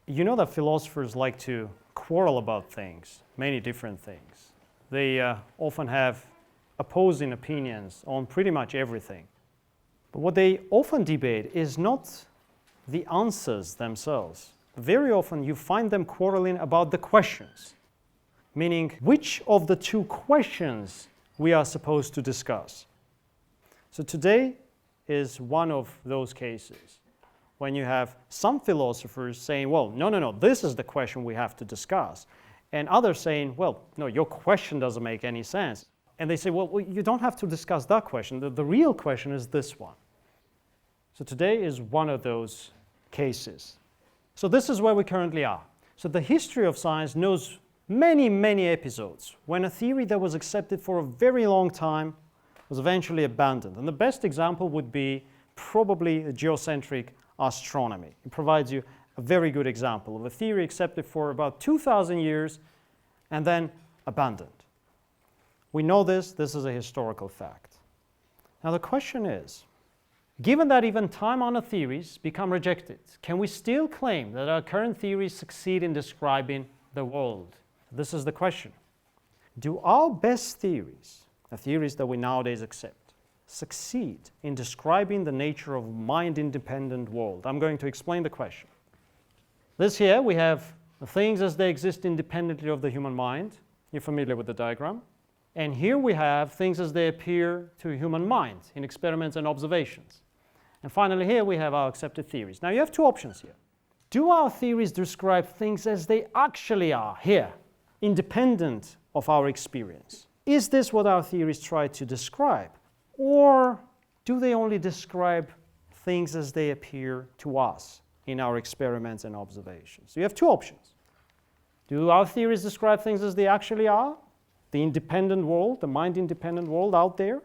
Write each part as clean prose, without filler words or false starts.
You know that philosophers like to quarrel about things, many different things. They often have opposing opinions on pretty much everything. But what they often debate is not the answers themselves. Very often you find them quarreling about the questions, meaning which of the two questions we are supposed to discuss. So today is one of those cases when you have some philosophers saying, well, no, this is the question we have to discuss. And others saying, well, no, your question doesn't make any sense. And they say, well, you don't have to discuss that question. The real question is this one. So today is one of those cases. So this is where we currently are. So the history of science knows many, many episodes when a theory that was accepted for a very long time was eventually abandoned. And the best example would be probably geocentric astronomy. It provides you a very good example of a theory accepted for about 2,000 years and then abandoned. We know this is a historical fact. Now the question is, given that even time-honored theories become rejected, can we still claim that our current theories succeed in describing the world? This is the question. Do our best theories, the theories that we nowadays accept, succeed in describing the nature of mind-independent world? I'm going to explain the question. This here, we have the things as they exist independently of the human mind. You're familiar with the diagram. And here we have things as they appear to a human mind in experiments and observations. And finally here we have our accepted theories. Now you have two options here. Do our theories describe things as they actually are here, independent of our experience? Is this what our theories try to describe? Or do they only describe things as they appear to us in our experiments and observations? So you have two options. Do our theories describe things as they actually are, the independent world, the mind-independent world out there?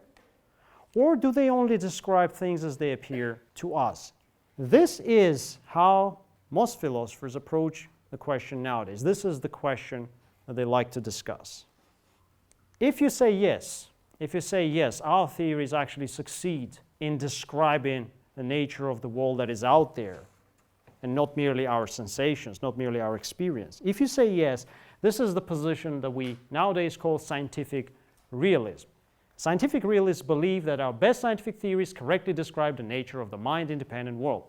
Or do they only describe things as they appear to us? This is how most philosophers approach the question nowadays. This is the question that they like to discuss. If you say yes, our theories actually succeed in describing the nature of the world that is out there, and not merely our sensations, not merely our experience. If you say yes, this is the position that we nowadays call scientific realism. Scientific realists believe that our best scientific theories correctly describe the nature of the mind-independent world.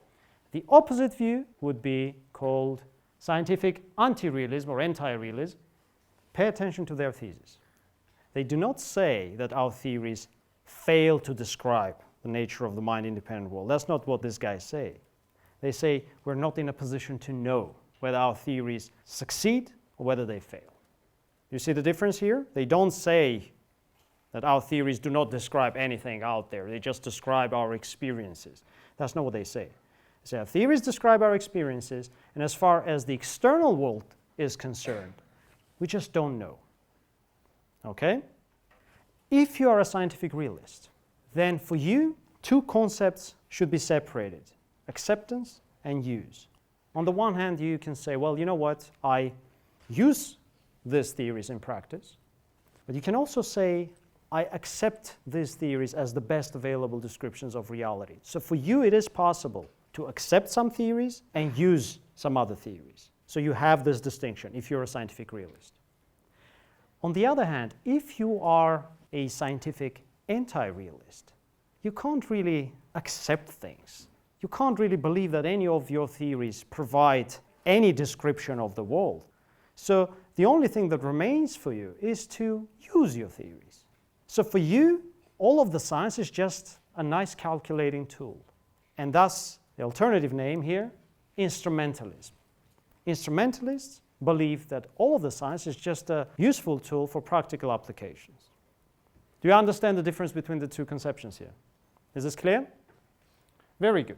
The opposite view would be called scientific anti-realism or anti-realism. Pay attention to their thesis. They do not say that our theories fail to describe the nature of the mind-independent world. That's not what these guys say. They say we're not in a position to know whether our theories succeed or whether they fail. You see the difference here? They don't say that our theories do not describe anything out there. They just describe our experiences. That's not what they say. They say our theories describe our experiences, and as far as the external world is concerned, we just don't know. Okay? If you are a scientific realist, then for you, two concepts should be separated: acceptance and use. On the one hand, you can say, well, you know what, I use these theories in practice. But you can also say, I accept these theories as the best available descriptions of reality. So for you, it is possible to accept some theories and use some other theories. So you have this distinction if you're a scientific realist. On the other hand, if you are a scientific anti-realist, you can't really accept things. You can't really believe that any of your theories provide any description of the world. So the only thing that remains for you is to use your theories. So for you, all of the science is just a nice calculating tool. And thus, the alternative name here, instrumentalism. Instrumentalists believe that all of the science is just a useful tool for practical applications. Do you understand the difference between the two conceptions here? Is this clear? Very good.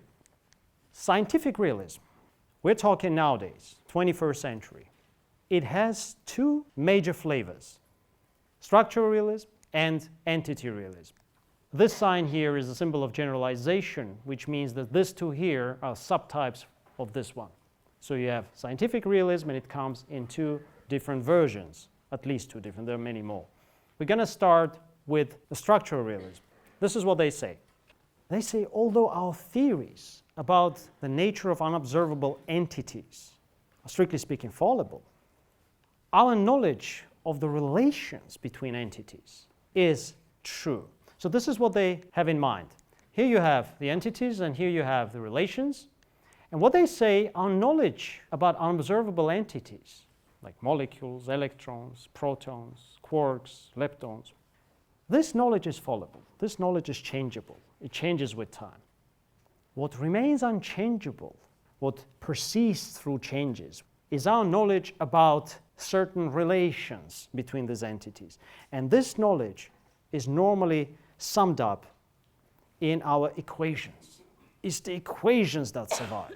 Scientific realism, we're talking nowadays, 21st century. It has two major flavors: structural realism and entity realism. This sign here is a symbol of generalization, which means that these two here are subtypes of this one. So you have scientific realism, and it comes in two different versions, at least two different. There are many more. We're going to start with the structural realism. This is what they say. They say, although our theories about the nature of unobservable entities strictly speaking, fallible. Our knowledge of the relations between entities is true. So this is what they have in mind. Here you have the entities and here you have the relations. And what they say, our knowledge about unobservable entities, like molecules, electrons, protons, quarks, leptons, this knowledge is fallible. This knowledge is changeable. It changes with time. What remains unchangeable, what persists through changes, is our knowledge about certain relations between these entities. And this knowledge is normally summed up in our equations. It's the equations that survive.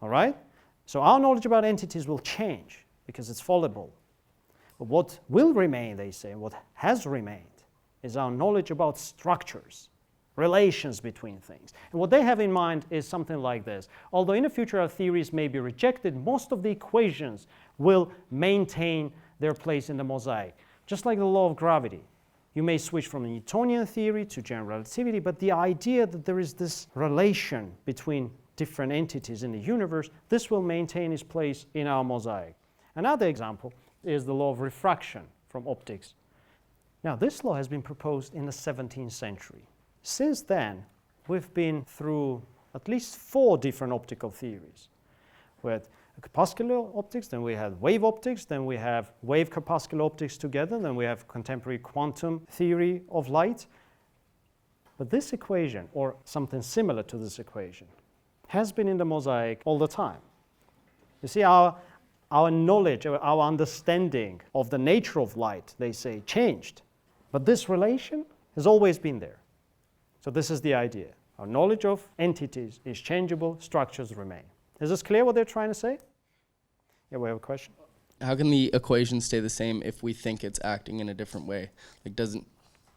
All right? So our knowledge about entities will change because it's fallible. But what will remain, they say, what has remained, is our knowledge about structures, relations between things. And what they have in mind is something like this. Although in the future our theories may be rejected, most of the equations will maintain their place in the mosaic. Just like the law of gravity. You may switch from the Newtonian theory to general relativity, but the idea that there is this relation between different entities in the universe, this will maintain its place in our mosaic. Another example is the law of refraction from optics. Now, this law has been proposed in the 17th century. Since then, we've been through at least 4 different optical theories. We had corpuscular optics, then we had wave optics, then we have wave corpuscular optics together, then we have contemporary quantum theory of light. But this equation, or something similar to this equation, has been in the mosaic all the time. You see, our knowledge, our understanding of the nature of light, they say, changed. But this relation has always been there. So this is the idea. Our knowledge of entities is changeable, structures remain. Is this clear what they're trying to say? Yeah, we have a question. How can the equation stay the same if we think it's acting in a different way? Like, doesn't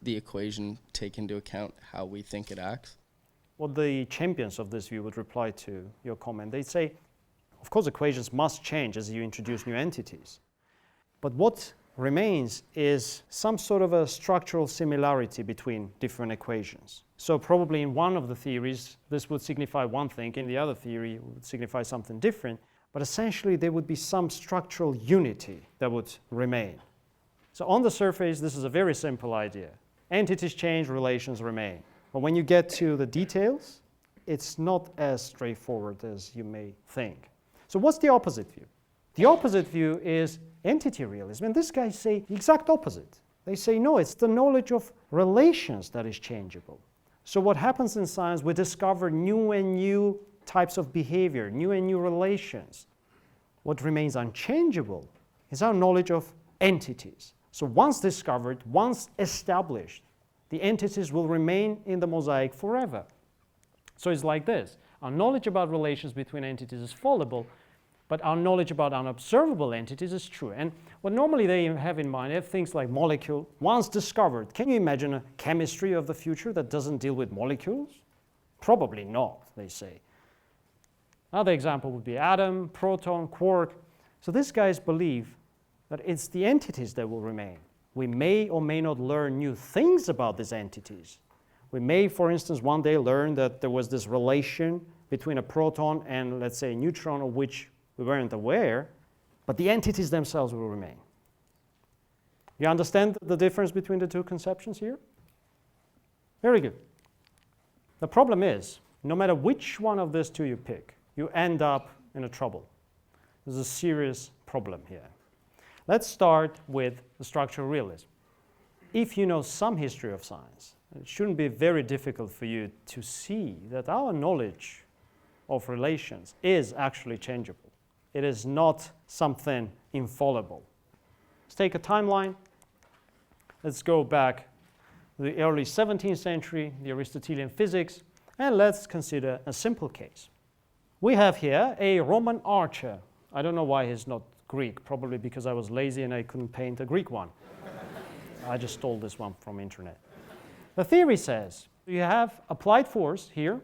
the equation take into account how we think it acts? What the champions of this view would reply to your comment, they'd say, of course, equations must change as you introduce new entities. But what remains is some sort of a structural similarity between different equations. So probably in one of the theories, this would signify one thing, in the other theory, it would signify something different. But essentially, there would be some structural unity that would remain. So on the surface, this is a very simple idea. Entities change, relations remain. But when you get to the details, it's not as straightforward as you may think. So what's the opposite view? The opposite view is anti-realism. And these guys say the exact opposite. They say, no, it's the knowledge of relations that is changeable. So what happens in science, we discover new and new types of behavior, new and new relations. What remains unchangeable is our knowledge of entities. So once discovered, once established, the entities will remain in the mosaic forever. So it's like this. Our knowledge about relations between entities is fallible, but our knowledge about unobservable entities is true. And what normally they have in mind, they have things like molecule, once discovered. Can you imagine a chemistry of the future that doesn't deal with molecules? Probably not, they say. Another example would be atom, proton, quark. So these guys believe that it's the entities that will remain. We may or may not learn new things about these entities. We may, for instance, one day learn that there was this relation between a proton and, let's say, a neutron, of which we weren't aware, but the entities themselves will remain. You understand the difference between the two conceptions here? Very good. The problem is, no matter which one of these two you pick, you end up in a trouble. There's a serious problem here. Let's start with the structural realism. If you know some history of science, it shouldn't be very difficult for you to see that our knowledge of relations is actually changeable. It is not something infallible. Let's take a timeline. Let's go back to the early 17th century, the Aristotelian physics, and let's consider a simple case. We have here a Roman archer. I don't know why he's not Greek, probably because I was lazy and I couldn't paint a Greek one. I just stole this one from internet. The theory says you have applied force here,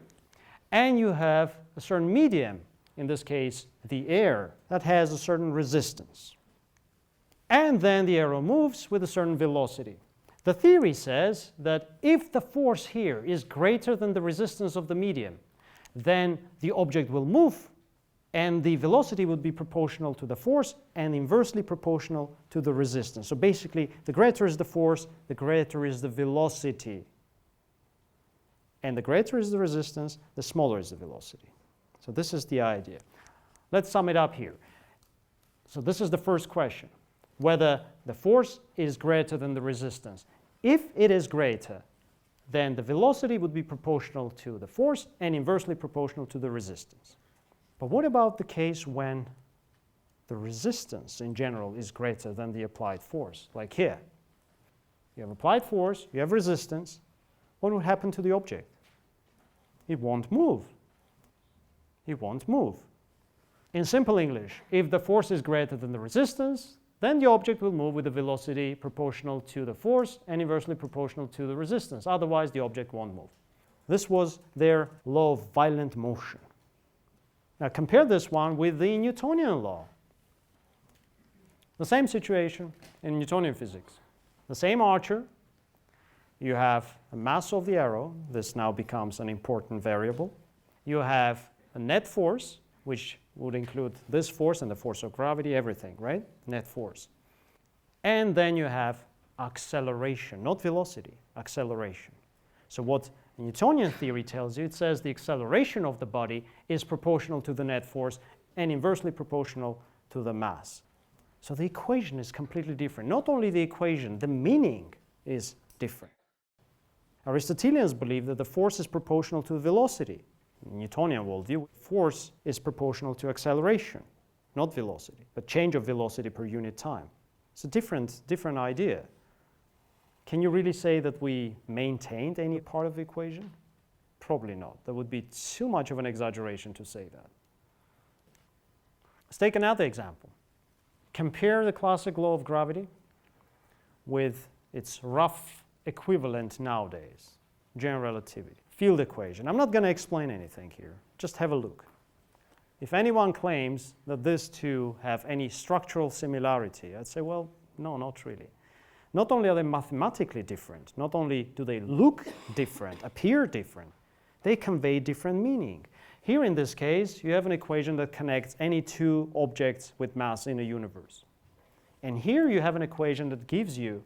and you have a certain medium, in this case the air, that has a certain resistance. And then the arrow moves with a certain velocity. The theory says that if the force here is greater than the resistance of the medium, then the object will move and the velocity would be proportional to the force and inversely proportional to the resistance. So basically, the greater is the force, the greater is the velocity. And the greater is the resistance, the smaller is the velocity. So this is the idea. Let's sum it up here. So this is the first question, whether the force is greater than the resistance. If it is greater, then the velocity would be proportional to the force and inversely proportional to the resistance. But what about the case when the resistance in general is greater than the applied force? Like here, you have applied force, you have resistance. What will happen to the object? It won't move. It won't move. In simple English, if the force is greater than the resistance, then the object will move with a velocity proportional to the force and inversely proportional to the resistance. Otherwise, the object won't move. This was their law of violent motion. Now compare this one with the Newtonian law. The same situation in Newtonian physics. The same archer. You have a mass of the arrow. This now becomes an important variable. You have a net force, which would include this force and the force of gravity, everything, right? Net force. And then you have acceleration, not velocity, acceleration. So what Newtonian theory tells you, it says the acceleration of the body is proportional to the net force and inversely proportional to the mass. So the equation is completely different. Not only the equation, the meaning is different. Aristotelians believe that the force is proportional to the velocity. In Newtonian worldview, force is proportional to acceleration, not velocity, but change of velocity per unit time. It's a different idea. Can you really say that we maintained any part of the equation? Probably not. That would be too much of an exaggeration to say that. Let's take another example. Compare the classic law of gravity with its rough equivalent nowadays, general relativity, field equation. I'm not going to explain anything here. Just have a look. If anyone claims that these two have any structural similarity, I'd say, well, no, not really. Not only are they mathematically different, not only do they look different, appear different, they convey different meaning. Here in this case, you have an equation that connects any two objects with mass in a universe. And here you have an equation that gives you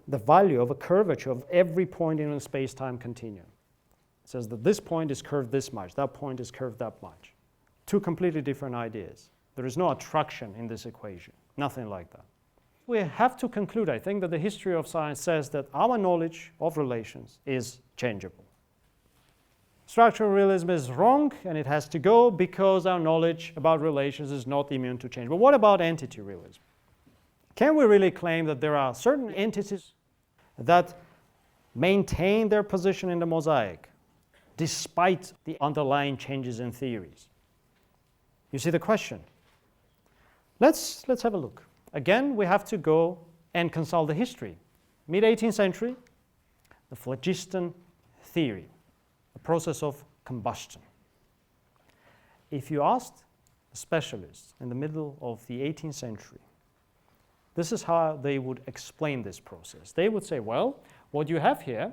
the value of a curvature of every point in a space-time continuum. It says that this point is curved this much, that point is curved that much. Two completely different ideas. There is no attraction in this equation, nothing like that. We have to conclude, I think, that the history of science says that our knowledge of relations is changeable. Structural realism is wrong, and it has to go because our knowledge about relations is not immune to change. But what about entity realism? Can we really claim that there are certain entities that maintain their position in the mosaic despite the underlying changes in theories? You see the question? Let's have a look. Again, we have to go and consult the history. Mid-18th century, the phlogiston theory, the process of combustion. If you asked a specialist in the middle of the 18th century, this is how they would explain this process. They would say, well, what you have here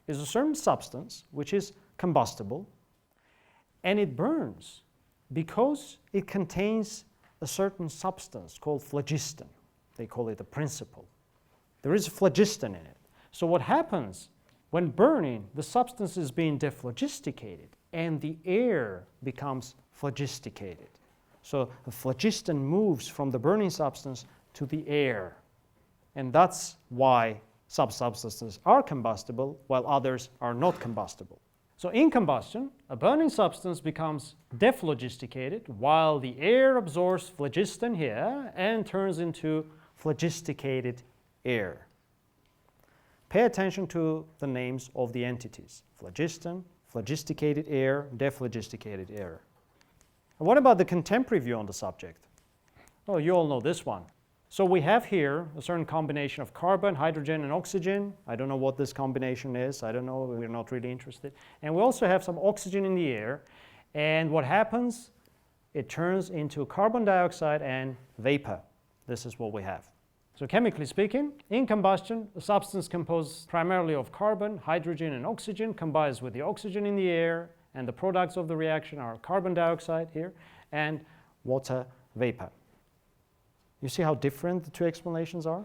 is a certain substance which is combustible, and it burns because it contains a certain substance called phlogiston. They call it a principle. There is phlogiston in it. So what happens when burning, the substance is being dephlogisticated and the air becomes phlogisticated. So the phlogiston moves from the burning substance to the air. And that's why some substances are combustible while others are not combustible. So in combustion, a burning substance becomes dephlogisticated while the air absorbs phlogiston here and turns into phlogisticated air. Pay attention to the names of the entities: phlogiston, phlogisticated air, dephlogisticated air. And what about the contemporary view on the subject? Oh, you all know this one. So we have here a certain combination of carbon, hydrogen, and oxygen. I don't know what this combination is. I don't know. We're not really interested. And we also have some oxygen in the air. And what happens? It turns into carbon dioxide and vapor. This is what we have. So chemically speaking, in combustion, a substance composed primarily of carbon, hydrogen, and oxygen combines with the oxygen in the air, and the products of the reaction are carbon dioxide here and water vapor. You see how different the two explanations are?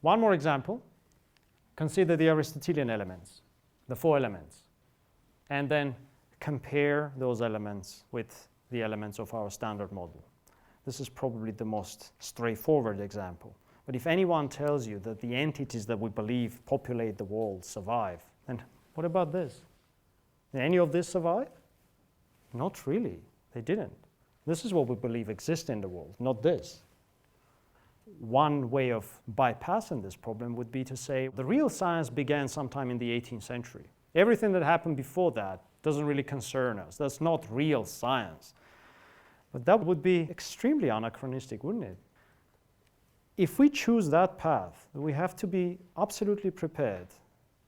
One more example. Consider the Aristotelian elements, the 4 elements, and then compare those elements with the elements of our standard model. This is probably the most straightforward example. But if anyone tells you that the entities that we believe populate the world survive, then what about this? Did any of this survive? Not really. They didn't. This is what we believe exists in the world, not this. One way of bypassing this problem would be to say the real science began sometime in the 18th century. Everything that happened before that doesn't really concern us. That's not real science. But that would be extremely anachronistic, wouldn't it? If we choose that path, we have to be absolutely prepared.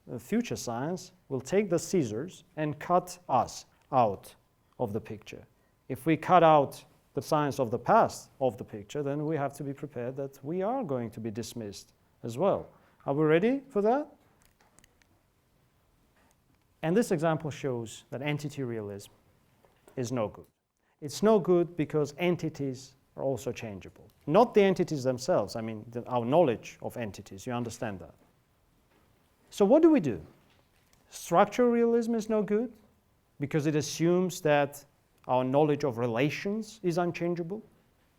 The future science will take the scissors and cut us out of the picture. If we cut out the science of the past of the picture, then we have to be prepared that we are going to be dismissed as well. Are we ready for that? And this example shows that anti-realism is no good. It's no good because entities are also changeable. Not the entities themselves, I mean our knowledge of entities, you understand that. So what do? Structural realism is no good because it assumes that our knowledge of relations is unchangeable,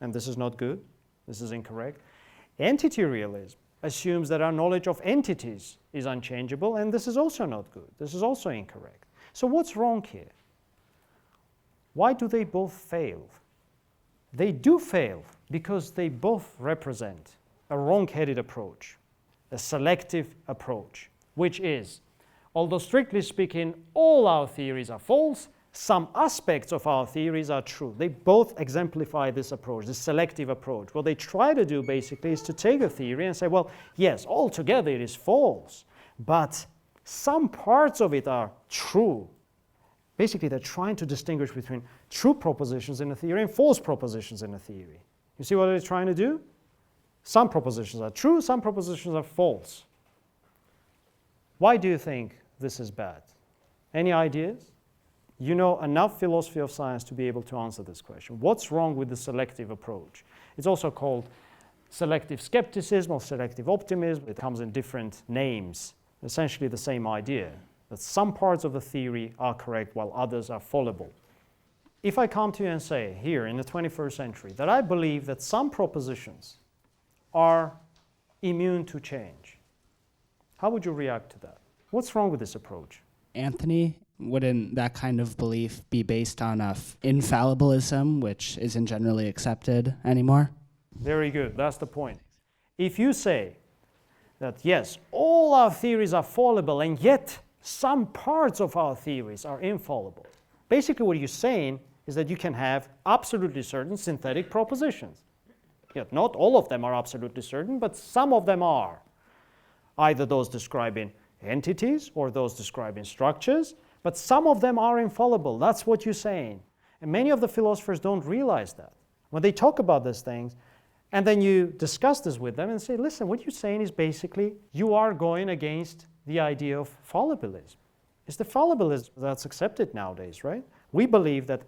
and this is not good. This is incorrect. Entity realism assumes that our knowledge of entities is unchangeable, and this is also not good. This is also incorrect. So what's wrong here? Why do they both fail? They do fail because they both represent a wrong-headed approach, a selective approach, which is, although strictly speaking, all our theories are false, some aspects of our theories are true. They both exemplify this approach, this selective approach. What they try to do basically is to take a theory and say, well, yes, altogether it is false, but some parts of it are true. Basically, they're trying to distinguish between true propositions in a theory and false propositions in a theory. You see what they're trying to do? Some propositions are true, some propositions are false. Why do you think this is bad? Any ideas? You know enough philosophy of science to be able to answer this question. What's wrong with the selective approach? It's also called selective skepticism or selective optimism. It comes in different names, essentially the same idea, that some parts of the theory are correct while others are fallible. If I come to you and say, here in the 21st century, that I believe that some propositions are immune to change, how would you react to that? What's wrong with this approach? Anthony, wouldn't that kind of belief be based on infallibilism, which isn't generally accepted anymore? Very good, that's the point. If you say that yes, all our theories are fallible and yet some parts of our theories are infallible, basically what you're saying is that you can have absolutely certain synthetic propositions. Yet not all of them are absolutely certain, but some of them are. Either those describing entities or those describing structures, but some of them are infallible. That's what you're saying. And many of the philosophers don't realize that. When they talk about these things, and then you discuss this with them and say, listen, what you're saying is basically you are going against the idea of fallibilism. It's the fallibilism that's accepted nowadays, right? We believe that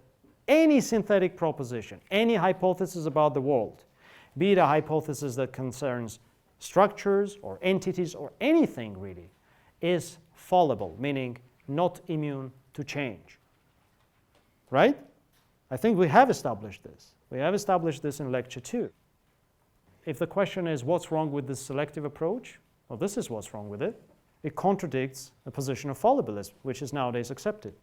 any synthetic proposition, any hypothesis about the world, be it a hypothesis that concerns structures or entities or anything really, is fallible, meaning not immune to change. Right? I think we have established this. We have established this in lecture 2. If the question is what's wrong with this selective approach, well, this is what's wrong with it. It contradicts the position of fallibilism, which is nowadays accepted.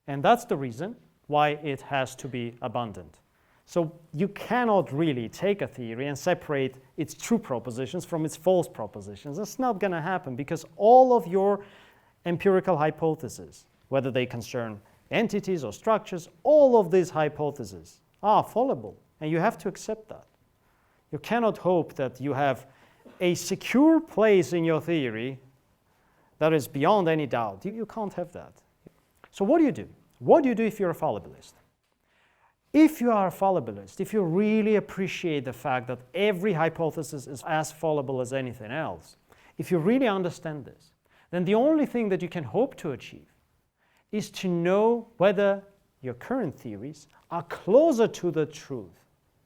And that's the reason why it has to be abandoned. So you cannot really take a theory and separate its true propositions from its false propositions. That's not going to happen because all of your empirical hypotheses, whether they concern entities or structures, all of these hypotheses are fallible, and you have to accept that. You cannot hope that you have a secure place in your theory that is beyond any doubt. You can't have that. So what do you do? What do you do if you're a fallibilist? If you are a fallibilist, if you really appreciate the fact that every hypothesis is as fallible as anything else, if you really understand this, then the only thing that you can hope to achieve is to know whether your current theories are closer to the truth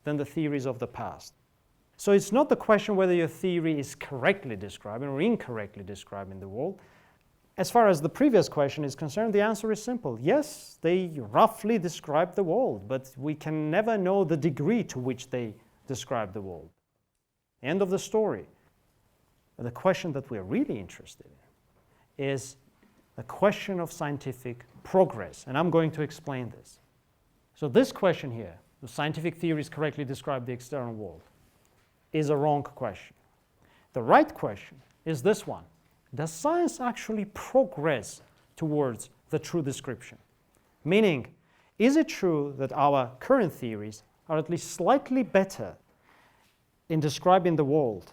than the theories of the past. So it's not the question whether your theory is correctly describing or incorrectly describing the world. As far as the previous question is concerned, the answer is simple. Yes, they roughly describe the world, but we can never know the degree to which they describe the world. End of the story. But the question that we're really interested in is the question of scientific progress, and I'm going to explain this. So this question here, do scientific theories correctly describe the external world, is a wrong question. The right question is this one. Does science actually progress towards the true description? Meaning, is it true that our current theories are at least slightly better in describing the world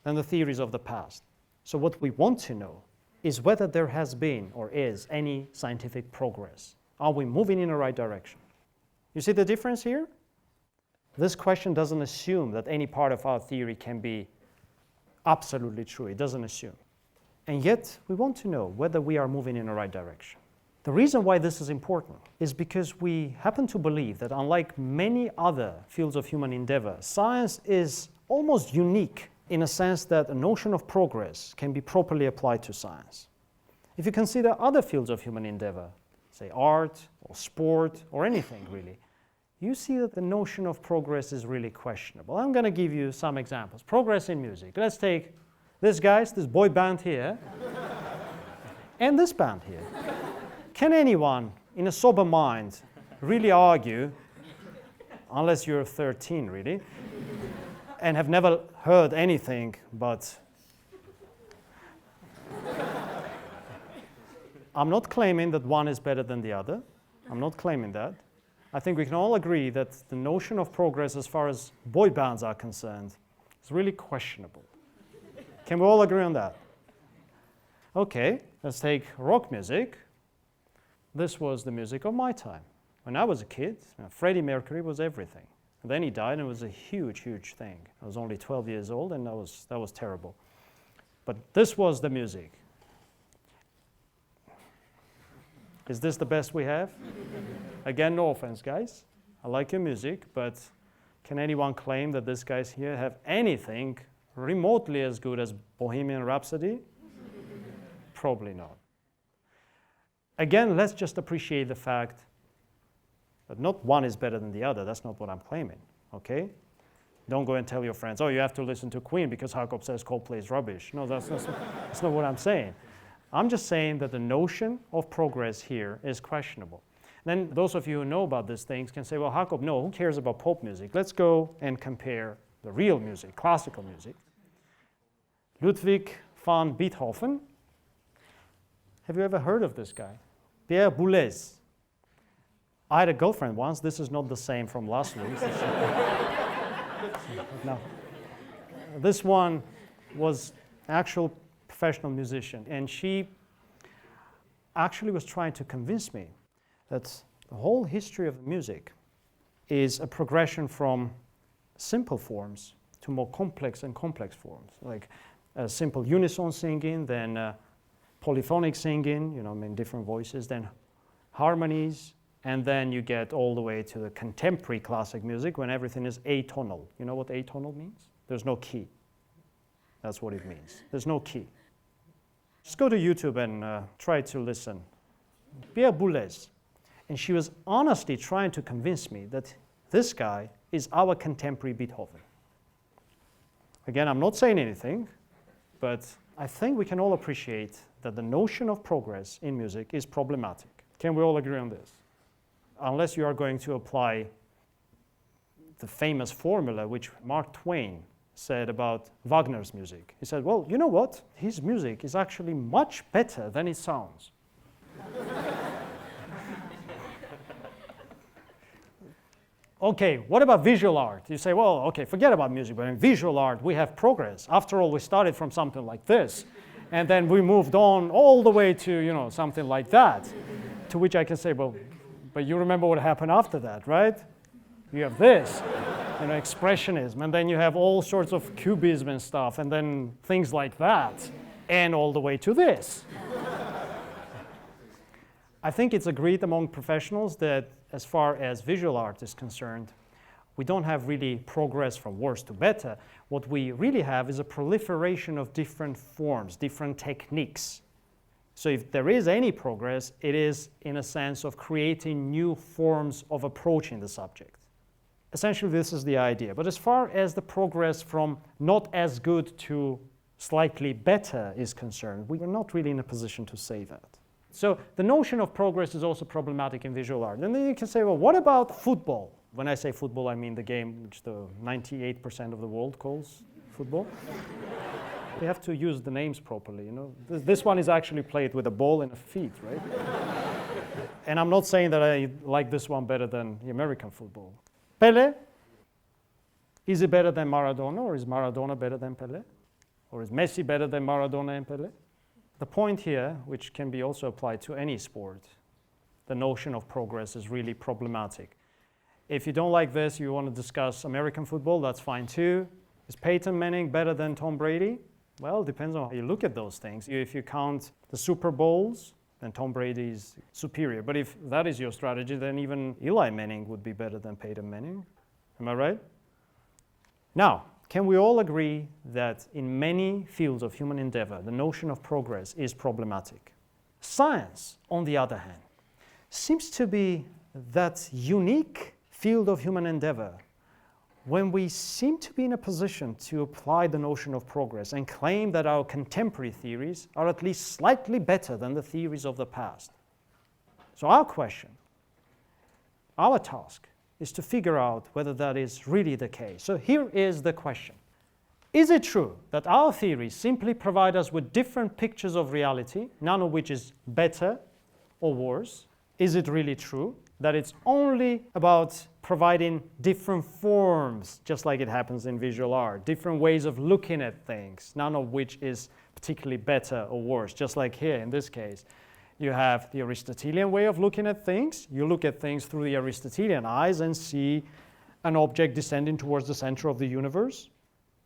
than the theories of the past? So what we want to know is whether there has been or is any scientific progress. Are we moving in the right direction? You see the difference here? This question doesn't assume that any part of our theory can be absolutely true. It doesn't assume. And yet, we want to know whether we are moving in the right direction. The reason why this is important is because we happen to believe that unlike many other fields of human endeavor, science is almost unique in a sense that a notion of progress can be properly applied to science. If you consider other fields of human endeavor, say art or sport or anything really, you see that the notion of progress is really questionable. I'm going to give you some examples. Progress in music. Let's take this boy band here, and this band here. Can anyone in a sober mind really argue, unless you're 13 really, and have never heard anything but... I'm not claiming that one is better than the other. I'm not claiming that. I think we can all agree that the notion of progress as far as boy bands are concerned is really questionable. Can we all agree on that? Okay, let's take rock music. This was the music of my time. When I was a kid, Freddie Mercury was everything. And then he died, and it was a huge, huge thing. I was only 12 years old, and that was terrible. But this was the music. Is this the best we have? Again, no offense, guys. I like your music, but can anyone claim that these guys here have anything remotely as good as Bohemian Rhapsody? Probably not. Again, let's just appreciate the fact that not one is better than the other. That's not what I'm claiming, okay? Don't go and tell your friends, oh, you have to listen to Queen because Hakob says Coldplay is rubbish. No, that's not what I'm saying. I'm just saying that the notion of progress here is questionable. Then those of you who know about these things can say, well, Hakob, no, who cares about pop music? Let's go and compare the real music, classical music. Ludwig van Beethoven. Have you ever heard of this guy? Pierre Boulez. I had a girlfriend once. This is not the same from last week. No. This one was an actual professional musician, and she actually was trying to convince me that the whole history of music is a progression from simple forms to more complex and complex forms, like simple unison singing, then polyphonic singing, different voices, then harmonies, and then you get all the way to the contemporary classic music when everything is atonal. You know what atonal means? There's no key. That's what it means. There's no key. Just go to YouTube and try to listen. Pierre Boulez. And she was honestly trying to convince me that this guy is our contemporary Beethoven. Again, I'm not saying anything, but I think we can all appreciate that the notion of progress in music is problematic. Can we all agree on this? Unless you are going to apply the famous formula which Mark Twain said about Wagner's music. He said, well, you know what? His music is actually much better than it sounds. Okay, what about visual art? You say, well, okay, forget about music, but in visual art, we have progress. After all, we started from something like this, and then we moved on all the way to, something like that. To which I can say, well, but you remember what happened after that, right? You have this, expressionism, and then you have all sorts of cubism and stuff, and then things like that, and all the way to this. I think it's agreed among professionals that as far as visual art is concerned, we don't have really progress from worse to better. What we really have is a proliferation of different forms, different techniques. So if there is any progress, it is in a sense of creating new forms of approaching the subject. Essentially, this is the idea. But as far as the progress from not as good to slightly better is concerned, we are not really in a position to say that. So the notion of progress is also problematic in visual art. And then you can say, well, what about football? When I say football, I mean the game which the 98% of the world calls football. We have to use the names properly, you know. This one is actually played with a ball and a feet, right? And I'm not saying that I like this one better than the American football. Pelé, is he better than Maradona, or is Maradona better than Pelé? Or is Messi better than Maradona and Pelé? The point here, which can be also applied to any sport, the notion of progress is really problematic. If you don't like this, you want to discuss American football, that's fine too. Is Peyton Manning better than Tom Brady? Well, it depends on how you look at those things. If you count the Super Bowls, then Tom Brady is superior. But if that is your strategy, then even Eli Manning would be better than Peyton Manning. Am I right? Now, can we all agree that in many fields of human endeavor, the notion of progress is problematic? Science, on the other hand, seems to be that unique field of human endeavor when we seem to be in a position to apply the notion of progress and claim that our contemporary theories are at least slightly better than the theories of the past. So our question, our task, is to figure out whether that is really the case. So here is the question. Is it true that our theories simply provide us with different pictures of reality, none of which is better or worse? Is it really true that it's only about providing different forms, just like it happens in visual art, different ways of looking at things, none of which is particularly better or worse, just like here in this case? You have the Aristotelian way of looking at things. You look at things through the Aristotelian eyes and see an object descending towards the center of the universe.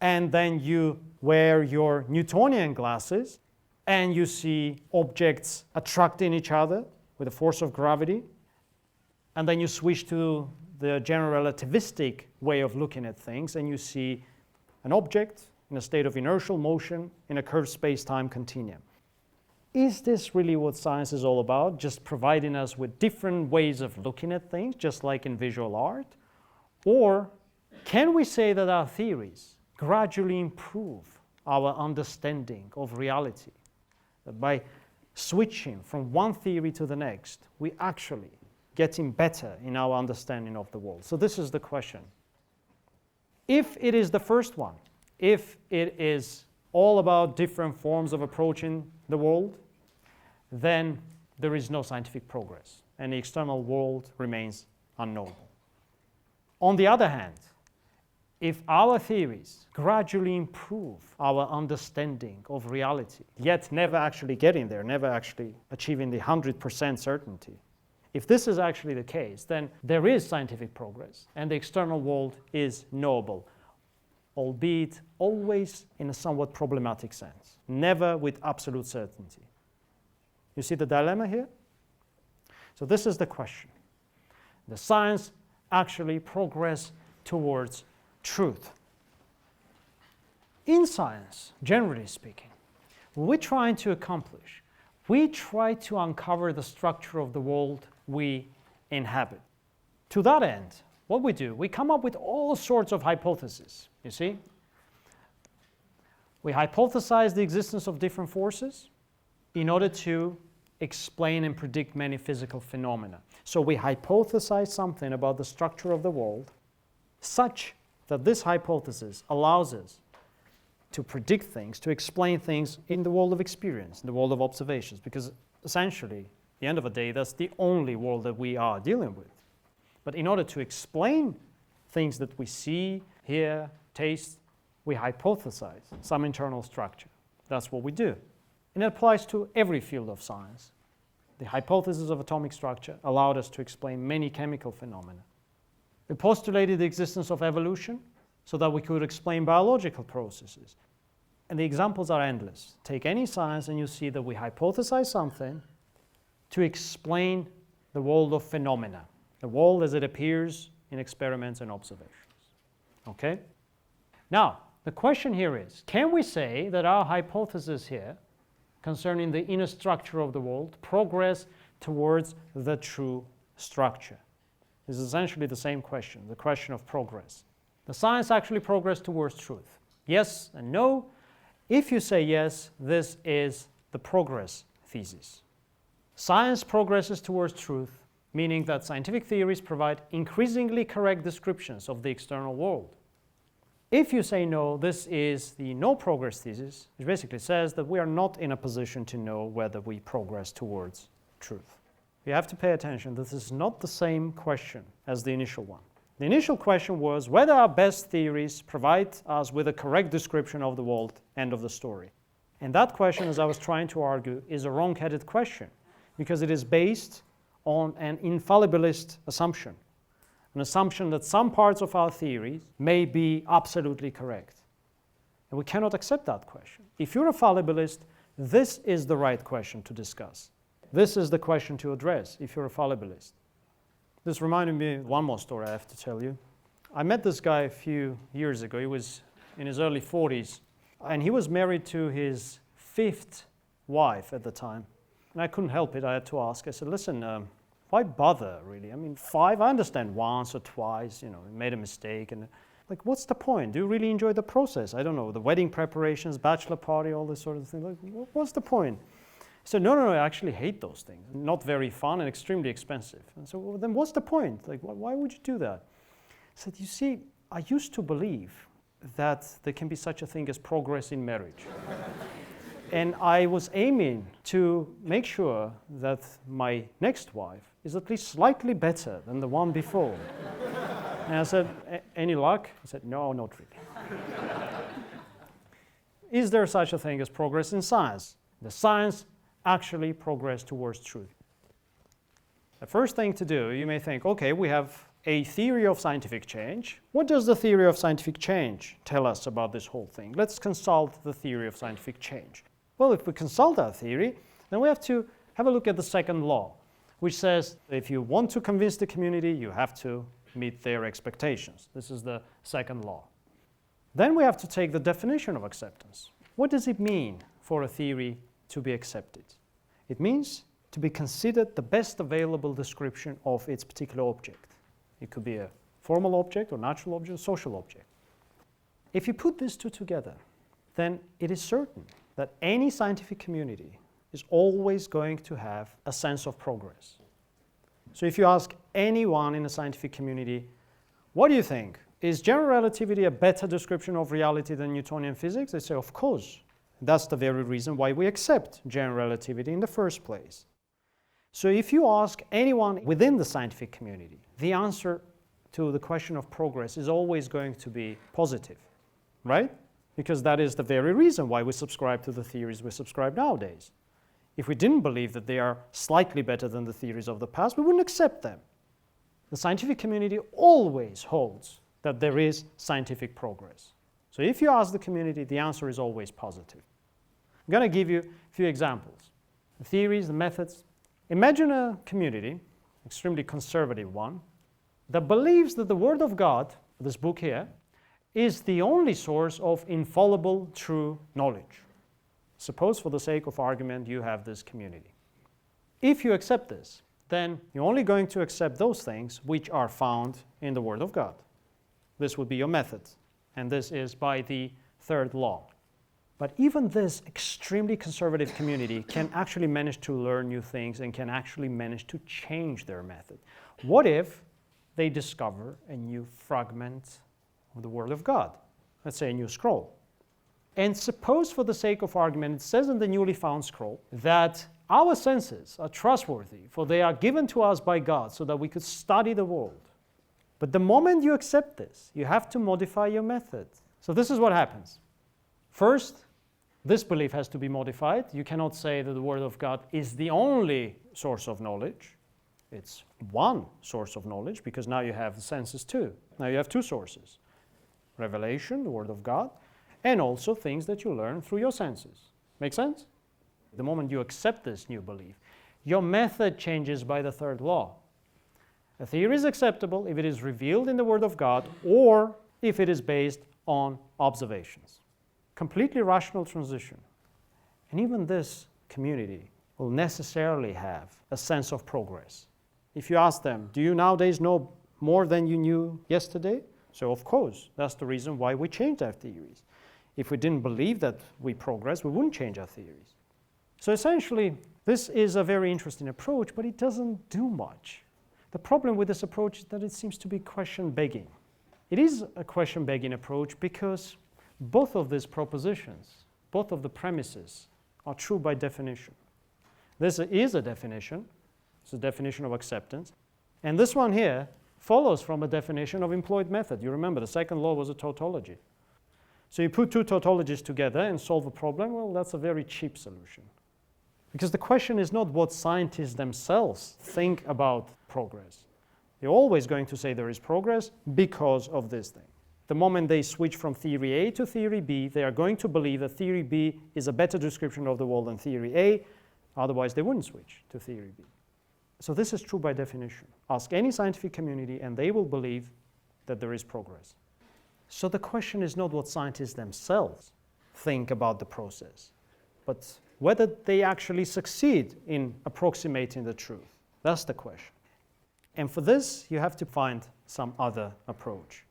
And then you wear your Newtonian glasses and you see objects attracting each other with the force of gravity. And then you switch to the general relativistic way of looking at things and you see an object in a state of inertial motion in a curved space-time continuum. Is this really what science is all about? Just providing us with different ways of looking at things, just like in visual art? Or can we say that our theories gradually improve our understanding of reality? That by switching from one theory to the next, we actually getting better in our understanding of the world. So this is the question. If it is the first one, if it is all about different forms of approaching the world, then there is no scientific progress, and the external world remains unknowable. On the other hand, if our theories gradually improve our understanding of reality, yet never actually getting there, never actually achieving the 100% certainty, if this is actually the case, then there is scientific progress, and the external world is knowable, albeit always in a somewhat problematic sense, never with absolute certainty. You see the dilemma here? So this is the question. Does science actually progress towards truth? In science, generally speaking, what we're trying to accomplish, we try to uncover the structure of the world we inhabit. To that end, what we do, we come up with all sorts of hypotheses, you see? We hypothesize the existence of different forces in order to explain and predict many physical phenomena. So we hypothesize something about the structure of the world such that this hypothesis allows us to predict things, to explain things in the world of experience, in the world of observations, because essentially, at the end of the day, that's the only world that we are dealing with. But in order to explain things that we see, hear, taste, we hypothesize some internal structure. That's what we do. And it applies to every field of science. The hypothesis of atomic structure allowed us to explain many chemical phenomena. We postulated the existence of evolution so that we could explain biological processes. And the examples are endless. Take any science and you see that we hypothesize something, to explain the world of phenomena, the world as it appears in experiments and observations. Okay? Now, the question here is, can we say that our hypothesis here concerning the inner structure of the world progress towards the true structure? This is essentially the same question, the question of progress. Does science actually progress towards truth? Yes and no. If you say yes, this is the progress thesis. Science progresses towards truth, meaning that scientific theories provide increasingly correct descriptions of the external world. If you say no, this is the no progress thesis, which basically says that we are not in a position to know whether we progress towards truth. You have to pay attention. This is not the same question as the initial one. The initial question was whether our best theories provide us with a correct description of the world, end of the story. And that question, as I was trying to argue, is a wrong-headed question because it is based on an infallibilist assumption, an assumption that some parts of our theories may be absolutely correct. And we cannot accept that question. If you're a fallibilist, this is the right question to discuss. This is the question to address if you're a fallibilist. This reminded me of one more story I have to tell you. I met this guy a few years ago. He was in his early 40s, and he was married to his 5th wife at the time. And I couldn't help it. I had to ask. I said, listen, why bother, really? I mean, 5, I understand once or twice, you made a mistake. And like, what's the point? Do you really enjoy the process? I don't know, the wedding preparations, bachelor party, all this sort of thing. Like, what's the point? He said, no, I actually hate those things. Not very fun and extremely expensive. And so, well, then what's the point? Like, why would you do that? I said, you see, I used to believe that there can be such a thing as progress in marriage. And I was aiming to make sure that my next wife is at least slightly better than the one before. And I said, any luck? He said, no, not really. Is there such a thing as progress in science? Does science actually progress towards truth? The first thing to do, you may think, okay, we have a theory of scientific change. What does the theory of scientific change tell us about this whole thing? Let's consult the theory of scientific change. Well, if we consult that theory, then we have to have a look at the second law, which says if you want to convince the community, you have to meet their expectations. This is the second law. Then we have to take the definition of acceptance. What does it mean for a theory to be accepted? It means to be considered the best available description of its particular object. It could be a formal object or natural object or social object. If you put these two together, then it is certain that any scientific community is always going to have a sense of progress. So if you ask anyone in the scientific community, what do you think? Is general relativity a better description of reality than Newtonian physics? They say, of course. That's the very reason why we accept general relativity in the first place. So if you ask anyone within the scientific community, the answer to the question of progress is always going to be positive, right? Because that is the very reason why we subscribe to the theories we subscribe nowadays. If we didn't believe that they are slightly better than the theories of the past, we wouldn't accept them. The scientific community always holds that there is scientific progress. So if you ask the community, the answer is always positive. I'm going to give you a few examples. The theories, the methods. Imagine a community, extremely conservative one, that believes that the Word of God, this book here, is the only source of infallible, true knowledge. Suppose, for the sake of argument, you have this community. If you accept this, then you're only going to accept those things which are found in the Word of God. This would be your method, and this is by the third law. But even this extremely conservative community can actually manage to learn new things and can actually manage to change their method. What if they discover a new fragment of the Word of God? Let's say a new scroll. And suppose, for the sake of argument, it says in the newly found scroll that our senses are trustworthy, for they are given to us by God so that we could study the world. But the moment you accept this, you have to modify your method. So this is what happens. First, this belief has to be modified. You cannot say that the Word of God is the only source of knowledge. It's one source of knowledge, because now you have the senses too. Now you have two sources. Revelation, the Word of God, and also things that you learn through your senses. Make sense? The moment you accept this new belief, your method changes by the third law. A theory is acceptable if it is revealed in the Word of God or if it is based on observations. Completely rational transition. And even this community will necessarily have a sense of progress. If you ask them, do you nowadays know more than you knew yesterday? So of course, that's the reason why we changed our theories. If we didn't believe that we progress, we wouldn't change our theories. So essentially, this is a very interesting approach, but it doesn't do much. The problem with this approach is that it seems to be question-begging. It is a question-begging approach because both of these propositions, both of the premises, are true by definition. This is a definition. It's a definition of acceptance. And this one here follows from a definition of employed method. You remember, the second law was a tautology. So you put two tautologies together and solve a problem, well, that's a very cheap solution. Because the question is not what scientists themselves think about progress. They're always going to say there is progress because of this thing. The moment they switch from theory A to theory B, they are going to believe that theory B is a better description of the world than theory A, otherwise they wouldn't switch to theory B. So this is true by definition. Ask any scientific community and they will believe that there is progress. So the question is not what scientists themselves think about the process, but whether they actually succeed in approximating the truth. That's the question. And for this, you have to find some other approach.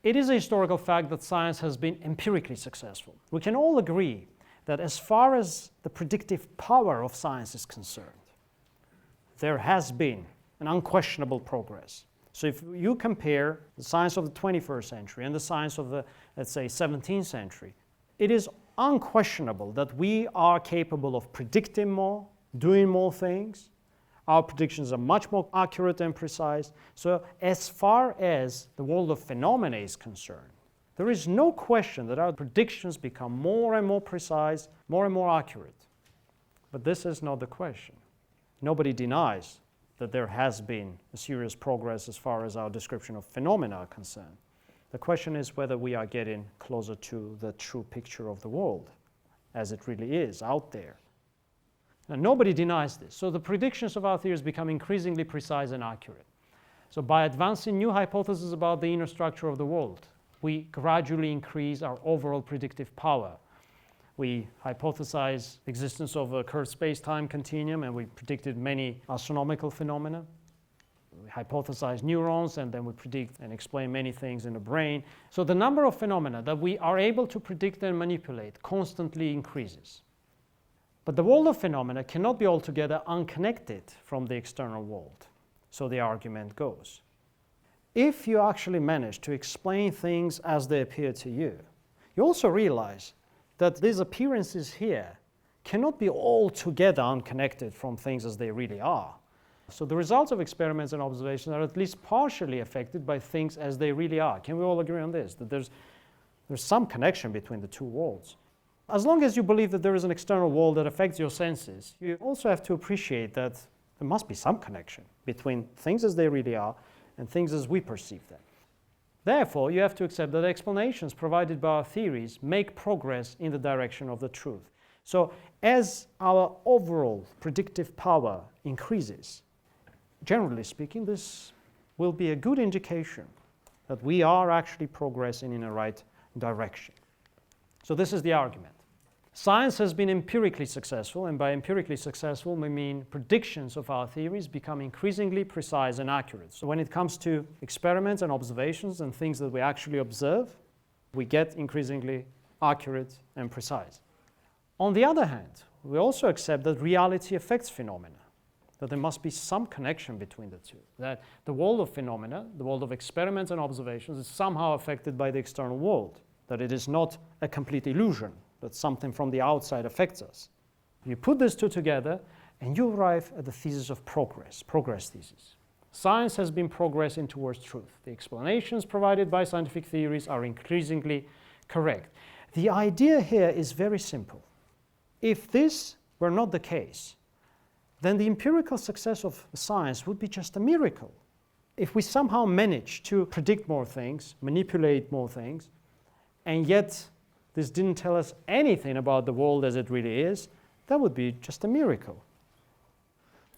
It is a historical fact that science has been empirically successful. We can all agree that as far as the predictive power of science is concerned, there has been an unquestionable progress. So if you compare the science of the 21st century and the science of the, let's say, 17th century, it is unquestionable that we are capable of predicting more, doing more things. Our predictions are much more accurate and precise. So as far as the world of phenomena is concerned, there is no question that our predictions become more and more precise, more and more accurate. But this is not the question. Nobody denies that there has been a serious progress as far as our description of phenomena are concerned. The question is whether we are getting closer to the true picture of the world as it really is out there. Now, nobody denies this. So the predictions of our theories become increasingly precise and accurate. So by advancing new hypotheses about the inner structure of the world, we gradually increase our overall predictive power. We hypothesize the existence of a curved space-time continuum, and we predicted many astronomical phenomena. We hypothesize neurons, and then we predict and explain many things in the brain. So the number of phenomena that we are able to predict and manipulate constantly increases. But the world of phenomena cannot be altogether unconnected from the external world. So the argument goes. If you actually manage to explain things as they appear to you, you also realize that these appearances here cannot be altogether unconnected from things as they really are. So the results of experiments and observations are at least partially affected by things as they really are. Can we all agree on this? That there's some connection between the two worlds. As long as you believe that there is an external world that affects your senses, you also have to appreciate that there must be some connection between things as they really are and things as we perceive them. Therefore, you have to accept that explanations provided by our theories make progress in the direction of the truth. So as our overall predictive power increases, generally speaking, this will be a good indication that we are actually progressing in the right direction. So this is the argument. Science has been empirically successful, and by empirically successful we mean predictions of our theories become increasingly precise and accurate. So when it comes to experiments and observations and things that we actually observe, we get increasingly accurate and precise. On the other hand, we also accept that reality affects phenomena, that there must be some connection between the two, that the world of phenomena, the world of experiments and observations is somehow affected by the external world, that it is not a complete illusion, that something from the outside affects us. You put these two together and you arrive at the thesis of progress thesis. Science has been progressing towards truth. The explanations provided by scientific theories are increasingly correct. The idea here is very simple. If this were not the case, then the empirical success of science would be just a miracle. If we somehow manage to predict more things, manipulate more things, and yet this didn't tell us anything about the world as it really is, That would be just a miracle.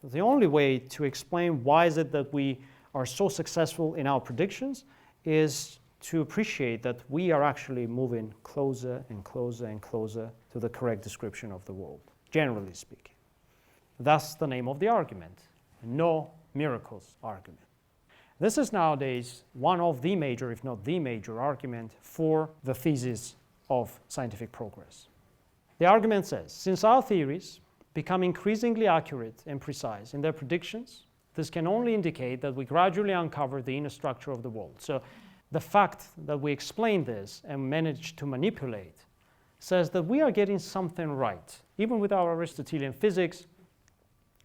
The only way to explain why is it that we are so successful in our predictions is to appreciate that we are actually moving closer and closer and closer to the correct description of the world, generally speaking. That's the name of the argument, no miracles argument. This is nowadays one of the major, if not the major, argument for the thesis of scientific progress. The argument says, since our theories become increasingly accurate and precise in their predictions, this can only indicate that we gradually uncover the inner structure of the world. So the fact that we explain this and manage to manipulate says that we are getting something right, even with our Aristotelian physics,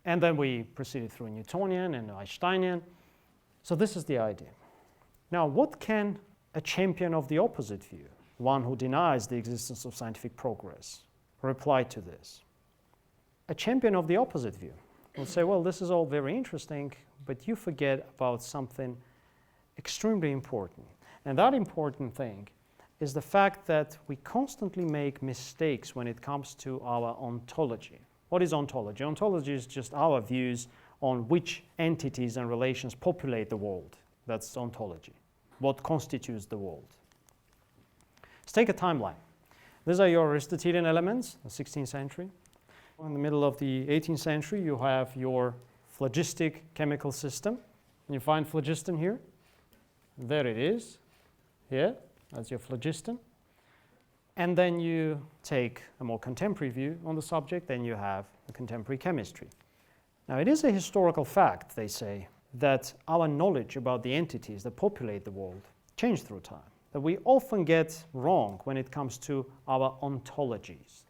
and then we proceeded through Newtonian and Einsteinian. So this is the idea. Now, what can a champion of the opposite view, one who denies the existence of scientific progress, reply to this? A champion of the opposite view will say, well, this is all very interesting, but you forget about something extremely important. And that important thing is the fact that we constantly make mistakes when it comes to our ontology. What is ontology? Ontology is just our views on which entities and relations populate the world. That's ontology. What constitutes the world? Let's take a timeline. These are your Aristotelian elements, the 16th century. In the middle of the 18th century, you have your phlogistic chemical system. And you find phlogiston here. There it is. Here, that's your phlogiston. And then you take a more contemporary view on the subject, then you have the contemporary chemistry. Now, it is a historical fact, they say, that our knowledge about the entities that populate the world change through time, that we often get wrong when it comes to our ontologies.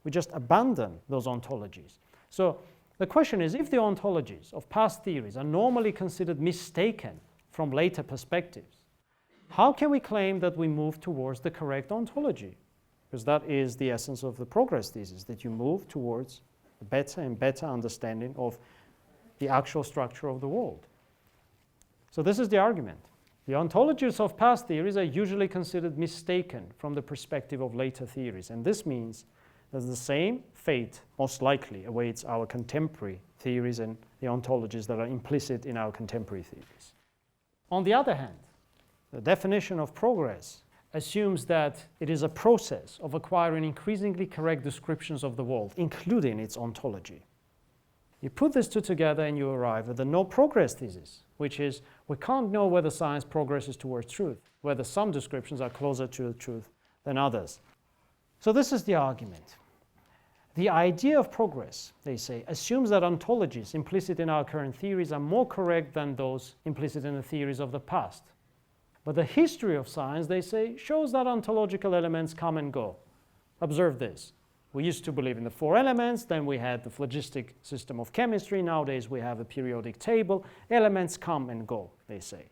We just abandon those ontologies. So the question is, if the ontologies of past theories are normally considered mistaken from later perspectives, how can we claim that we move towards the correct ontology? Because that is the essence of the progress thesis, that you move towards a better and better understanding of the actual structure of the world. So this is the argument. The ontologies of past theories are usually considered mistaken from the perspective of later theories, and this means that the same fate most likely awaits our contemporary theories and the ontologies that are implicit in our contemporary theories. On the other hand, the definition of progress assumes that it is a process of acquiring increasingly correct descriptions of the world, including its ontology. You put these two together and you arrive at the no progress thesis, which is we can't know whether science progresses towards truth, whether some descriptions are closer to the truth than others. So this is the argument. The idea of progress, they say, assumes that ontologies implicit in our current theories are more correct than those implicit in the theories of the past. But the history of science, they say, shows that ontological elements come and go. Observe this. We used to believe in the four elements, then we had the phlogistic system of chemistry, nowadays we have a periodic table. Elements come and go, they say.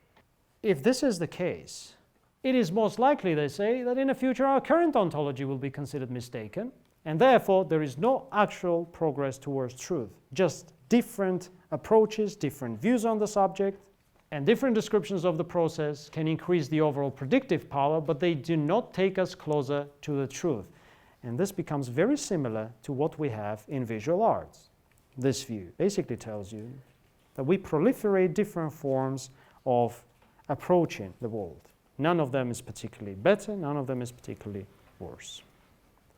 If this is the case, it is most likely, they say, that in the future our current ontology will be considered mistaken, and therefore there is no actual progress towards truth, just different approaches, different views on the subject, and different descriptions of the process can increase the overall predictive power, but they do not take us closer to the truth. And this becomes very similar to what we have in visual arts. This view basically tells you that we proliferate different forms of approaching the world. None of them is particularly better, none of them is particularly worse.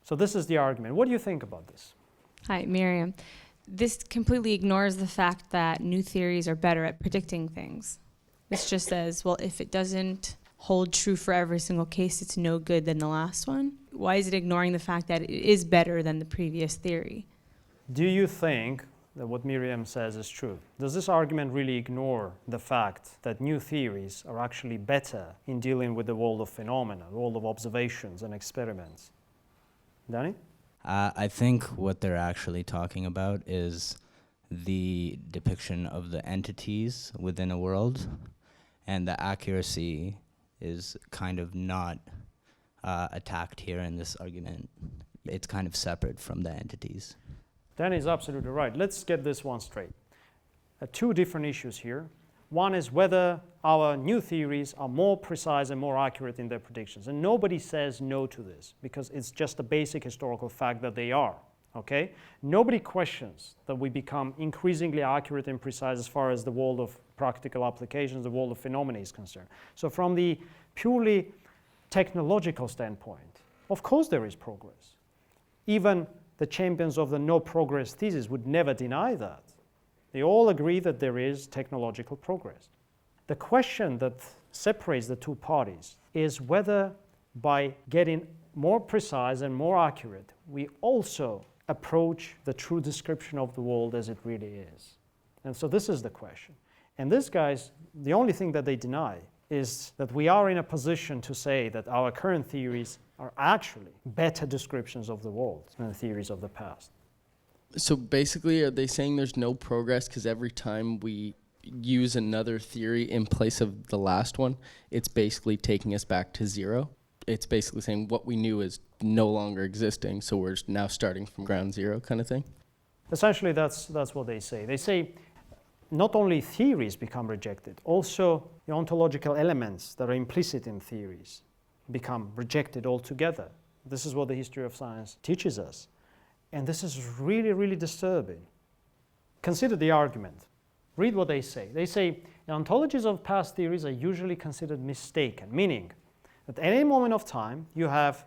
So this is the argument. What do you think about this? Hi, Miriam. This completely ignores the fact that new theories are better at predicting things. This just says, well, if it doesn't hold true for every single case, it's no good than the last one. Why is it ignoring the fact that it is better than the previous theory? Do you think that what Miriam says is true? Does this argument really ignore the fact that new theories are actually better in dealing with the world of phenomena, the world of observations and experiments? Danny? I think what they're actually talking about is the depiction of the entities within a world, and the accuracy is kind of not attacked here in this argument. It's kind of separate from the entities. Danny is absolutely right. Let's get this one straight. Two different issues here. One is whether our new theories are more precise and more accurate in their predictions. And nobody says no to this, because it's just a basic historical fact that they are. Okay? Nobody questions that we become increasingly accurate and precise as far as the world of practical applications, the world of phenomena is concerned. So from the purely technological standpoint, of course there is progress. Even the champions of the no progress thesis would never deny that. They all agree that there is technological progress. The question that separates the two parties is whether by getting more precise and more accurate, we also approach the true description of the world as it really is. And so this is the question. And these guys, the only thing that they deny is that we are in a position to say that our current theories are actually better descriptions of the world than the theories of the past. So basically, are they saying there's no progress because every time we use another theory in place of the last one, it's basically taking us back to zero? It's basically saying what we knew is no longer existing, so we're now starting from ground zero kind of thing? Essentially, that's what they say. They say not only theories become rejected, also the ontological elements that are implicit in theories become rejected altogether. This is what the history of science teaches us. And this is really, really disturbing. Consider the argument. Read what they say. They say the ontologies of past theories are usually considered mistaken, meaning that at any moment of time you have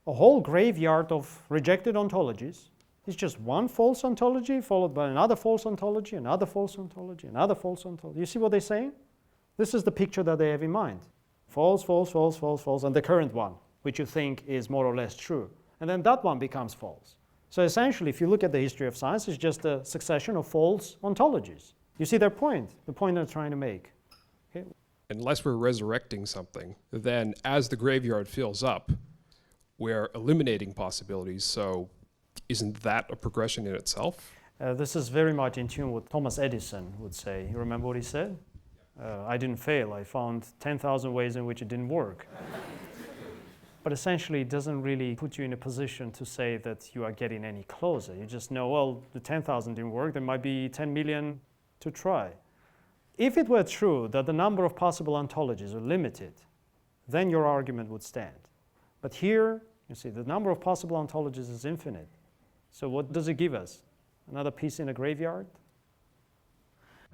a whole graveyard of rejected ontologies. It's just one false ontology followed by another false ontology, another false ontology, another false ontology. You see what they're saying? This is the picture that they have in mind. False, false, false, false, false, and the current one, which you think is more or less true. And then that one becomes false. So essentially, if you look at the history of science, it's just a succession of false ontologies. You see their point, the point they're trying to make. Okay? Unless we're resurrecting something, then as the graveyard fills up, we're eliminating possibilities. So isn't that a progression in itself? This is very much in tune with what Thomas Edison would say. You remember what he said? I didn't fail. I found 10,000 ways in which it didn't work. But essentially, it doesn't really put you in a position to say that you are getting any closer. You just know, well, the 10,000 didn't work. There might be 10 million to try. If it were true that the number of possible ontologies are limited, then your argument would stand. But here, you see, the number of possible ontologies is infinite. So what does it give us? Another piece in a graveyard?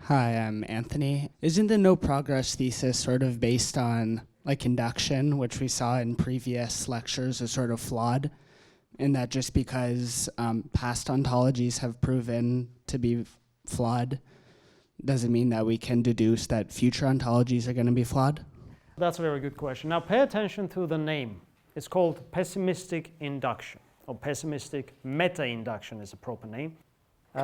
Hi, I'm Anthony. Isn't the no progress thesis sort of based on like induction, which we saw in previous lectures is sort of flawed, in that just because past ontologies have proven to be flawed doesn't mean that we can deduce that future ontologies are going to be flawed? That's a very good question. Now pay attention to the name. It's called pessimistic induction, or pessimistic meta-induction is a proper name.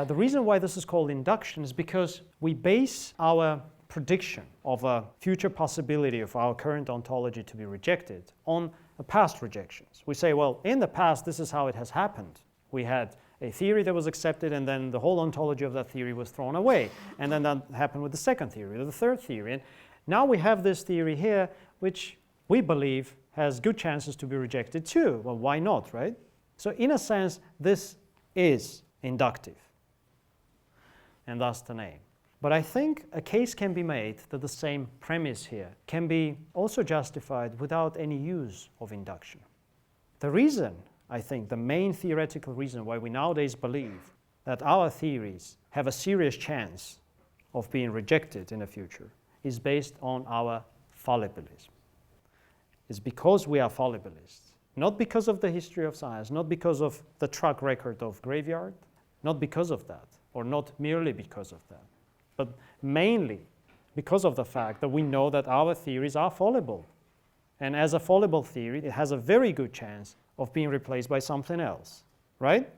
The reason why this is called induction is because we base our prediction of a future possibility of our current ontology to be rejected on past rejections. We say, well, in the past, this is how it has happened. We had a theory that was accepted, and then the whole ontology of that theory was thrown away. And then that happened with the second theory, or the third theory. And now we have this theory here, which we believe has good chances to be rejected too. Well, why not, right? So in a sense, this is inductive, and thus the name. But I think a case can be made that the same premise here can be also justified without any use of induction. The reason, I think, the main theoretical reason why we nowadays believe that our theories have a serious chance of being rejected in the future is based on our fallibilism. It's because we are fallibilists, not because of the history of science, not because of the track record of graveyard, not because of that, or not merely because of that, but mainly because of the fact that we know that our theories are fallible. And as a fallible theory, it has a very good chance of being replaced by something else, right?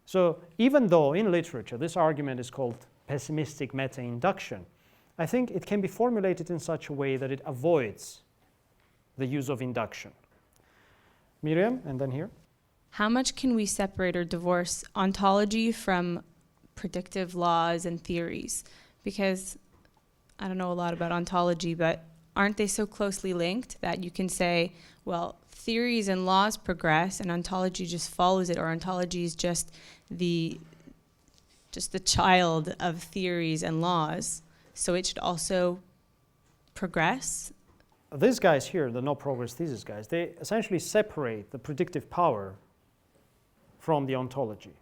So even though in literature this argument is called pessimistic meta-induction, I think it can be formulated in such a way that it avoids the use of induction. Miriam, and then here. How much can we separate or divorce ontology from predictive laws and theories? Because I don't know a lot about ontology, but aren't they so closely linked that you can say, well, theories and laws progress and ontology just follows it, or ontology is just the child of theories and laws, so it should also progress? These guys here, the no progress thesis guys, they essentially separate the predictive power from the ontology.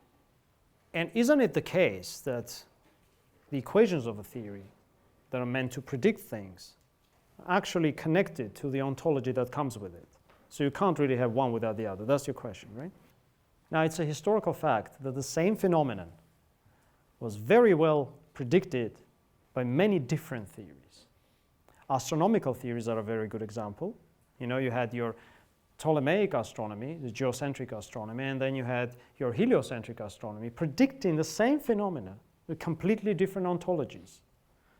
And isn't it the case that the equations of a theory that are meant to predict things are actually connected to the ontology that comes with it? So you can't really have one without the other. That's your question, right? Now, it's a historical fact that the same phenomenon was very well predicted by many different theories. Astronomical theories are a very good example. You know, you had your Ptolemaic astronomy, the geocentric astronomy, and then you had your heliocentric astronomy predicting the same phenomena with completely different ontologies.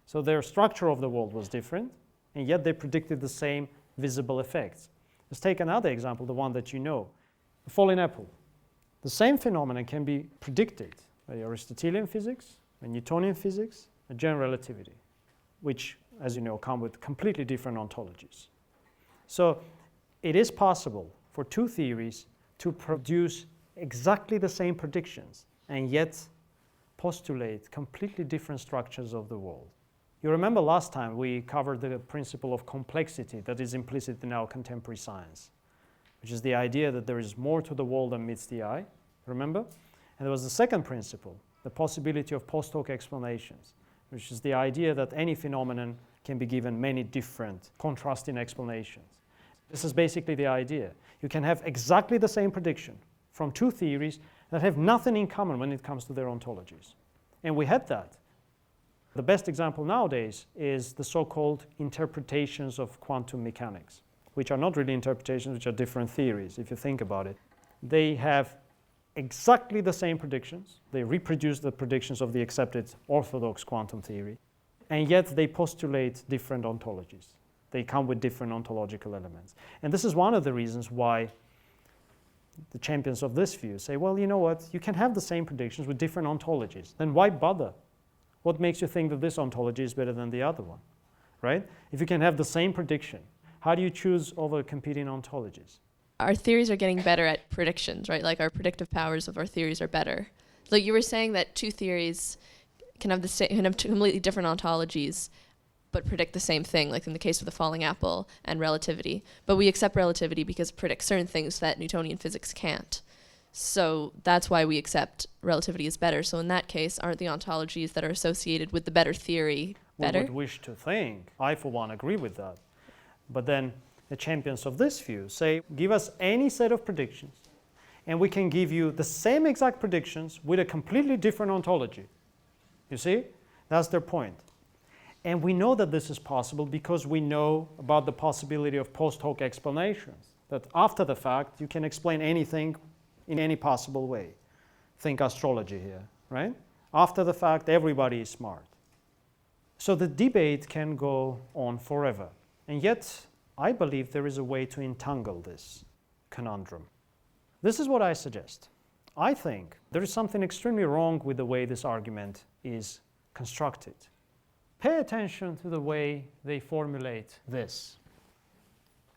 So their structure of the world was different, and yet they predicted the same visible effects. Let's take another example, the one that you know, the falling apple. The same phenomenon can be predicted by Aristotelian physics, by Newtonian physics, and general relativity, which, as you know, come with completely different ontologies. So it is possible for two theories to produce exactly the same predictions and yet postulate completely different structures of the world. You remember last time we covered the principle of complexity that is implicit in our contemporary science, which is the idea that there is more to the world than meets the eye, remember? And there was the second principle, the possibility of post hoc explanations, which is the idea that any phenomenon can be given many different contrasting explanations. This is basically the idea. You can have exactly the same prediction from two theories that have nothing in common when it comes to their ontologies. And we had that. The best example nowadays is the so-called interpretations of quantum mechanics, which are not really interpretations, which are different theories, if you think about it. They have exactly the same predictions. They reproduce the predictions of the accepted orthodox quantum theory, and yet they postulate different ontologies. They come with different ontological elements. And this is one of the reasons why the champions of this view say, well, you know what, you can have the same predictions with different ontologies. Then why bother? What makes you think that this ontology is better than the other one, right? If you can have the same prediction, how do you choose over competing ontologies? Our theories are getting better at predictions, right? Like our predictive powers of our theories are better. Like you were saying that two theories can have two completely different ontologies, but predict the same thing, like in the case of the falling apple and relativity. But we accept relativity because it predicts certain things that Newtonian physics can't. So that's why we accept relativity is better. So in that case, aren't the ontologies that are associated with the better theory better? We would wish to think. I, for one, agree with that. But then the champions of this view say, give us any set of predictions, and we can give you the same exact predictions with a completely different ontology. You see? That's their point. And we know that this is possible because we know about the possibility of post hoc explanations, that after the fact, you can explain anything in any possible way. Think astrology here, right? After the fact, everybody is smart. So the debate can go on forever. And yet, I believe there is a way to entangle this conundrum. This is what I suggest. I think there is something extremely wrong with the way this argument is constructed. Pay attention to the way they formulate this.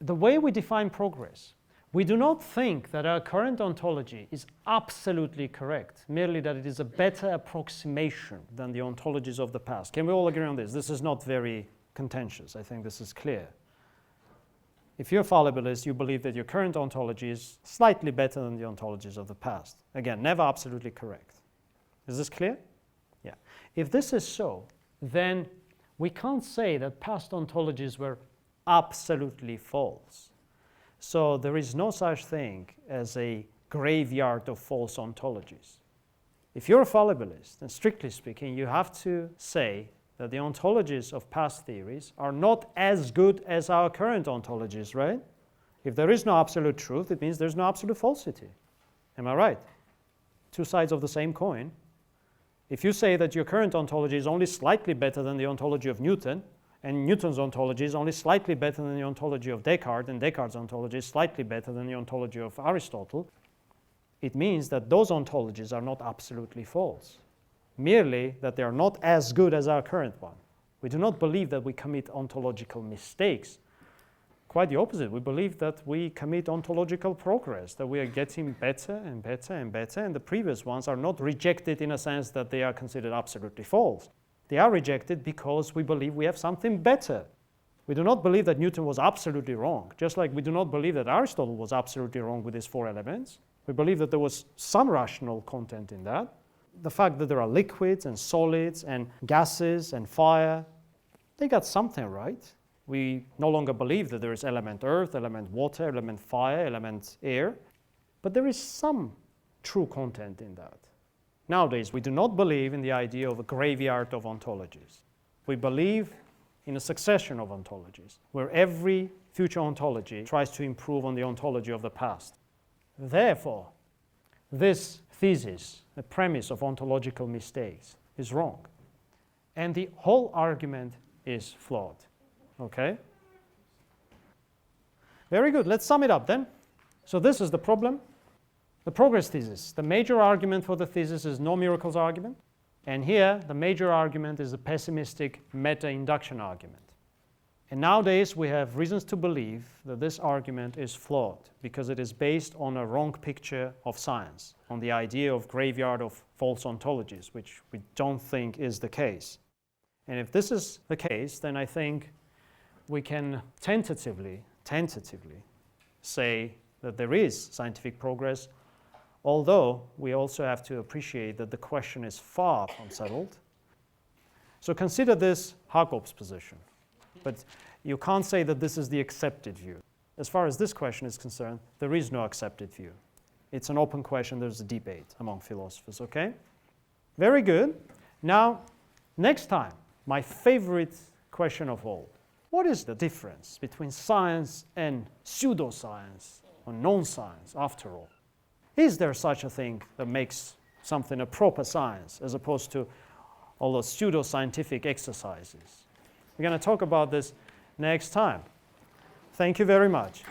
The way we define progress, we do not think that our current ontology is absolutely correct, merely that it is a better approximation than the ontologies of the past. Can we all agree on this? This is not very contentious. I think this is clear. If you're a fallibilist, you believe that your current ontology is slightly better than the ontologies of the past. Again, never absolutely correct. Is this clear? Yeah. If this is so, then we can't say that past ontologies were absolutely false. So there is no such thing as a graveyard of false ontologies. If you're a fallibilist, then strictly speaking, you have to say that the ontologies of past theories are not as good as our current ontologies, right? If there is no absolute truth, it means there's no absolute falsity. Am I right? Two sides of the same coin. If you say that your current ontology is only slightly better than the ontology of Newton, and Newton's ontology is only slightly better than the ontology of Descartes, and Descartes' ontology is slightly better than the ontology of Aristotle, it means that those ontologies are not absolutely false, merely that they are not as good as our current one. We do not believe that we commit ontological mistakes. Quite the opposite. We believe that we commit ontological progress, that we are getting better and better and better, and the previous ones are not rejected in a sense that they are considered absolutely false. They are rejected because we believe we have something better. We do not believe that Newton was absolutely wrong, just like we do not believe that Aristotle was absolutely wrong with his four elements. We believe that there was some rational content in that. the fact that there are liquids and solids and gases and fire, they got something right. We no longer believe that there is element earth, element water, element fire, element air, but there is some true content in that. Nowadays, we do not believe in the idea of a graveyard of ontologies. We believe in a succession of ontologies, where every future ontology tries to improve on the ontology of the past. Therefore, this thesis, the premise of ontological mistakes, is wrong. And the whole argument is flawed. Okay? Very good. Let's sum it up then. So this is the problem. The progress thesis. The major argument for the thesis is no miracles argument. And here, the major argument is the pessimistic meta-induction argument. And nowadays, we have reasons to believe that this argument is flawed because it is based on a wrong picture of science, on the idea of graveyard of false ontologies, which we don't think is the case. And if this is the case, then I think we can tentatively say that there is scientific progress, although we also have to appreciate that the question is far from settled. So consider this Hakob's position. But you can't say that this is the accepted view. As far as this question is concerned, there is no accepted view. It's an open question. There's a debate among philosophers, okay? Very good. Now, next time, my favorite question of all. What is the difference between science and pseudoscience or non-science, after all? Is there such a thing that makes something a proper science as opposed to all those pseudo-scientific exercises? We're going to talk about this next time. Thank you very much.